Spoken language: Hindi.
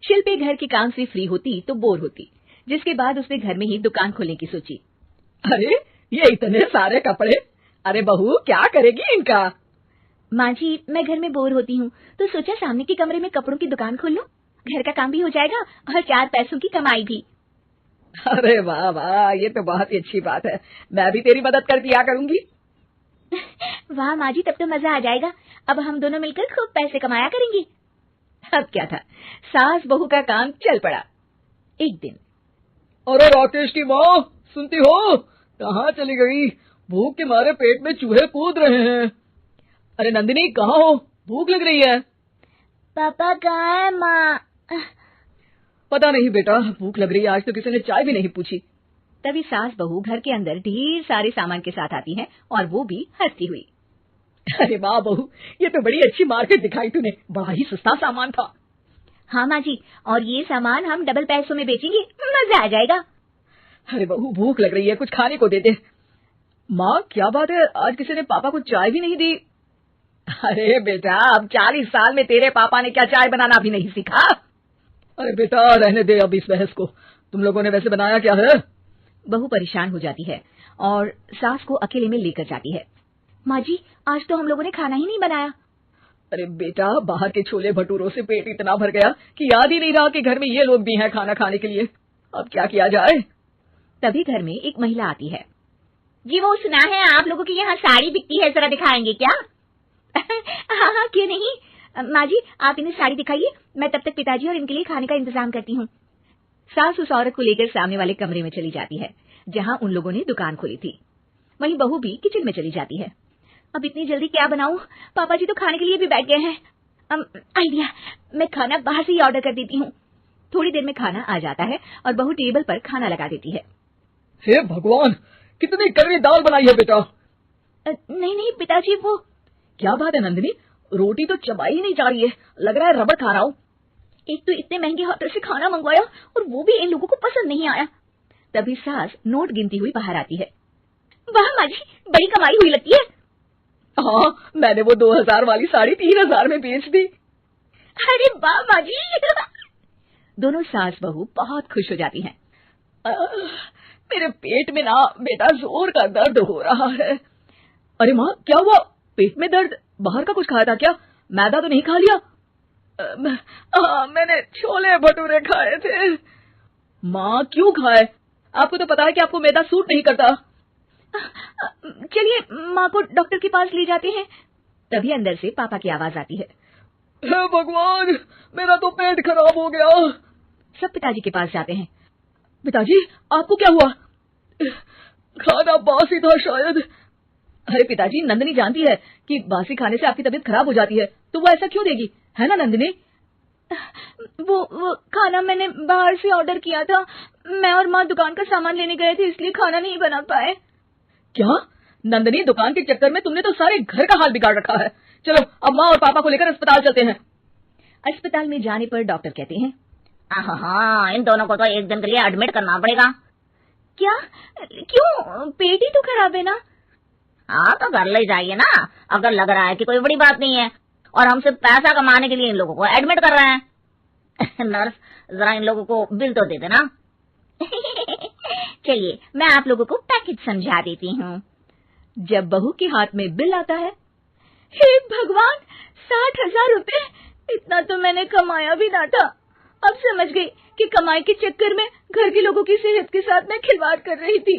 शिल्पी घर के काम से फ्री होती तो बोर होती, जिसके बाद उसने घर में ही दुकान खोलने की सोची। अरे ये इतने सारे कपड़े, अरे बहू क्या करेगी इनका? माँ जी, मैं घर में बोर होती हूँ तो सोचा सामने के कमरे में कपड़ों की दुकान खोल लूं, घर का काम भी हो जाएगा और 4 पैसों की कमाई भी। अरे वाह वाह, ये तो बहुत ही अच्छी बात है, मैं भी तेरी मदद कर दिया करूंगी। वाह माँ जी, तब तो मजा आ जाएगा, अब हम दोनों मिलकर खूब पैसे कमाया करेंगे। अब क्या था, सास बहू का काम चल पड़ा। एक दिन, अरे राकेश की माँ, सुनती हो? कहाँ चली गई? भूख के मारे पेट में चूहे कूद रहे हैं। अरे नंदिनी, कहाँ हो? भूख लग रही है। पापा कहाँ है माँ? पता नहीं बेटा, भूख लग रही है, आज तो किसी ने चाय भी नहीं पूछी। तभी सास बहू घर के अंदर ढेर सारे सामान के साथ आती हैं और वो भी हंसती हुई। अरे वाह बहू, ये तो बड़ी अच्छी मार्केट दिखाई तूने, बड़ा ही सस्ता सामान था। हाँ माँ जी, और ये सामान हम डबल पैसों में बेचेंगे, मजा आ जाएगा। अरे बहू, भूख लग रही है, कुछ खाने को दे दे। माँ क्या बात है, आज किसी ने पापा को चाय भी नहीं दी? अरे बेटा, अब 40 साल में तेरे पापा ने क्या चाय बनाना भी नहीं सीखा? अरे बेटा रहने दे अब इस बहस को, तुम लोगों ने वैसे बनाया क्या है? बहू परेशान हो जाती है और सास को अकेले में लेकर जाती है। माँ जी, आज तो हम लोगों ने खाना ही नहीं बनाया। अरे बेटा, बाहर के छोले भटूरों से पेट इतना भर गया कि याद ही नहीं रहा कि घर में ये लोग भी हैं खाना खाने के लिए। अब क्या किया जाए? तभी घर में एक महिला आती है। जी वो सुना है आप लोगों के यहाँ साड़ी बिकती है, जरा दिखाएंगे क्या? हाँ हाँ क्यों नहीं। माँ जी आप इन्हें साड़ी दिखाइए, मैं तब तक पिताजी और इनके लिए खाने का इंतजाम करती हूँ। सास उस औरत को लेकर सामने वाले कमरे में चली जाती है जहाँ उन लोगों ने दुकान खोली थी। वहीं बहू भी किचन में चली जाती है। अब इतनी जल्दी क्या बनाऊं, पापा जी तो खाने के लिए भी बैठ गए हैं। आइडिया, मैं खाना बाहर से ही ऑर्डर कर देती हूँ। थोड़ी देर में खाना आ जाता है और बहू टेबल पर खाना लगा देती है। हे भगवान, कितनी कड़वी दाल बनाई है बेटा। नहीं नहीं पिताजी, वो क्या बात है नंदिनी, रोटी तो चबाई ही नहीं जा रही है, लग रहा है रबड़ खा रहा हूँ। एक तो इतने महंगे होटल से खाना मंगवाया और वो भी इन लोगों को पसंद नहीं आया। तभी सास नोट गिनती हुई बाहर आती है। वाह माँ जी, बड़ी कमाई हुई लगती है। हाँ, मैंने वो 2000 वाली साड़ी 3000 में बेच दी। अरे वाह माँ जी। दोनों सास बहू बहुत खुश हो जाती हैं। मेरे पेट में ना बेटा जोर का दर्द हो रहा है। अरे माँ क्या हुआ, पेट में दर्द? बाहर का कुछ खाया था क्या? मैदा तो नहीं खा लिया? मैंने छोले भटूरे खाए थे। माँ क्यों खाए? आपको तो पता है कि आपको मैदा सूट नहीं करता। चलिए माँ को डॉक्टर के पास ले जाते हैं। तभी अंदर से पापा की आवाज आती है। हे भगवान, मेरा तो पेट खराब हो गया। सब पिताजी के पास जाते हैं। पिताजी आपको क्या हुआ? खाना बासी था शायद। अरे पिताजी, नंदिनी जानती है कि बासी खाने से आपकी तबीयत खराब हो जाती है, तो वो ऐसा क्यों देगी, है ना नंदिनी? वो खाना मैंने बाहर से ऑर्डर किया था, मैं और माँ दुकान का सामान लेने गए थे इसलिए खाना नहीं बना पाए। क्या नंदिनी, दुकान के चक्कर में तुमने तो सारे घर का हाल बिगाड़ रखा है। चलो अब माँ और पापा को लेकर अस्पताल चलते हैं। अस्पताल में जाने पर डॉक्टर कहते हैं, हाँ, इन दोनों को तो एक दिन के लिए एडमिट करना पड़ेगा। क्या? क्यों? पेट ही तो खराब है ना। हाँ तो घर ले जाइए ना, अगर लग रहा है कि कोई बड़ी बात नहीं है और हम सिर्फ पैसा कमाने के लिए इन लोगों को एडमिट कर रहे हैं। नर्स जरा इन लोगों को बिल तो दे देना। चलिए मैं आप लोगों को पैकेज समझा देती हूँ। जब बहू के हाथ में बिल आता है, हे भगवान, 60,000 रुपए, इतना तो मैंने कमाया भी ना था। अब समझ गई कि कमाई के चक्कर में घर के लोगों की सेहत के साथ मैं खिलवाड़ कर रही थी।